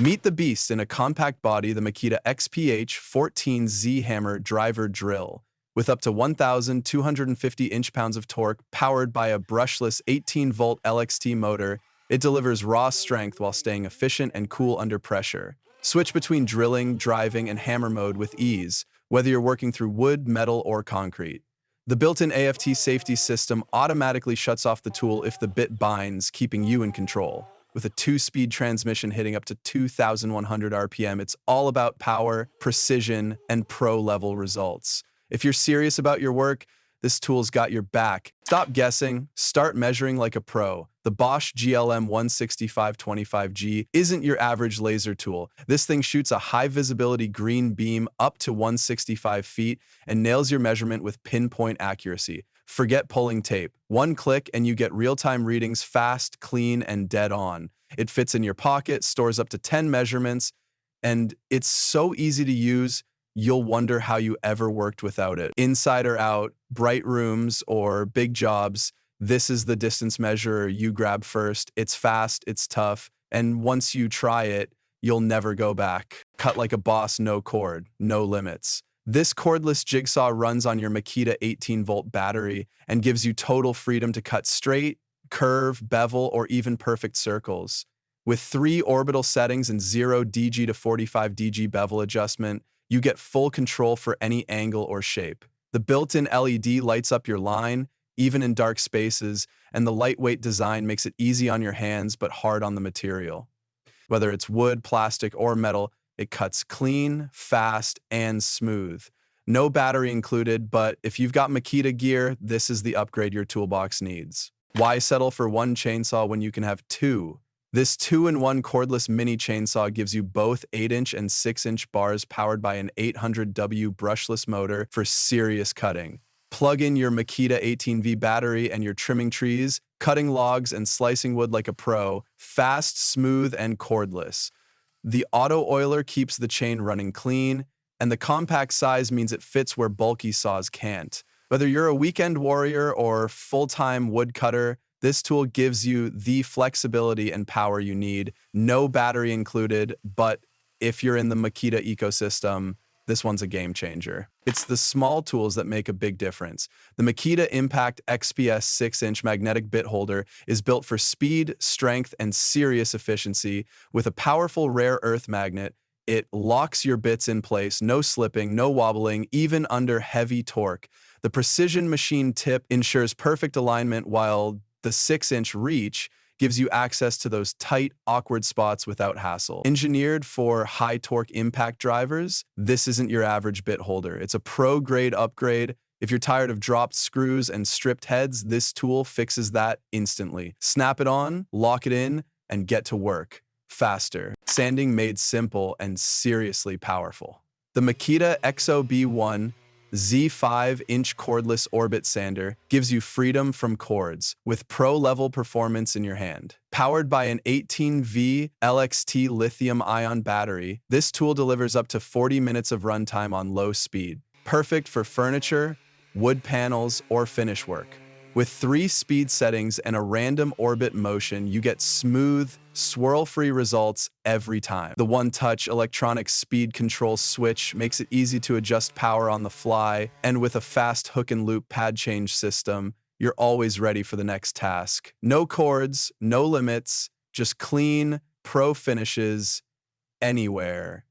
Meet the beast in a compact body, the Makita XPH-14Z hammer driver drill. With up to 1,250 inch-pounds of torque, powered by a brushless 18-volt LXT motor, it delivers raw strength while staying efficient and cool under pressure. Switch between drilling, driving, and hammer mode with ease, whether you're working through wood, metal, or concrete. The built-in AFT safety system automatically shuts off the tool if the bit binds, keeping you in control. With a 2-speed transmission hitting up to 2,100 RPM, it's all about power, precision, and pro-level results. If you're serious about your work, this tool's got your back. Stop guessing, start measuring like a pro. The Bosch GLM 16525G isn't your average laser tool. This thing shoots a high-visibility green beam up to 165 feet and nails your measurement with pinpoint accuracy. Forget pulling tape. One click and you get real-time readings, fast, clean, and dead on. It fits in your pocket, stores up to 10 measurements, and it's so easy to use, you'll wonder how you ever worked without it. Inside or out, bright rooms or big jobs, this is the distance measurer you grab first. It's fast, it's tough, and once you try it, you'll never go back. Cut like a boss, no cord, no limits. This cordless jigsaw runs on your Makita 18-volt battery and gives you total freedom to cut straight, curve, bevel, or even perfect circles. With 3 orbital settings and 0 DG to 45 DG bevel adjustment, you get full control for any angle or shape. The built-in LED lights up your line, even in dark spaces, and the lightweight design makes it easy on your hands but hard on the material. Whether it's wood, plastic, or metal, it cuts clean, fast, and smooth. No battery included, but if you've got Makita gear, this is the upgrade your toolbox needs. Why settle for one chainsaw when you can have 2? This 2-in-1 cordless mini chainsaw gives you both 8-inch and 6-inch bars powered by an 800W brushless motor for serious cutting. Plug in your Makita 18V battery and you're trimming trees, cutting logs, and slicing wood like a pro, fast, smooth, and cordless. The auto oiler keeps the chain running clean, and the compact size means it fits where bulky saws can't. Whether you're a weekend warrior or full-time woodcutter, this tool gives you the flexibility and power you need. No battery included, but if you're in the Makita ecosystem, this one's a game changer. It's the small tools that make a big difference. The Makita Impact XPS 6-inch magnetic bit holder is built for speed, strength, and serious efficiency. With a powerful rare earth magnet, it locks your bits in place, no slipping, no wobbling, even under heavy torque. The precision machine tip ensures perfect alignment, while the 6-inch reach gives you access to those tight, awkward spots without hassle. Engineered for high-torque impact drivers, this isn't your average bit holder. It's a pro-grade upgrade. If you're tired of dropped screws and stripped heads, this tool fixes that instantly. Snap it on, lock it in, and get to work. Faster. Sanding made simple and seriously powerful. The Makita XOB1 Z5-inch cordless orbit sander gives you freedom from cords with pro-level performance in your hand. Powered by an 18V LXT lithium-ion battery, this tool delivers up to 40 minutes of runtime on low speed. Perfect for furniture, wood panels, or finish work. With 3 speed settings and a random orbit motion, you get smooth, swirl-free results every time. The one-touch electronic speed control switch makes it easy to adjust power on the fly, and with a fast hook-and-loop pad change system, you're always ready for the next task. No cords, no limits, just clean, pro finishes anywhere.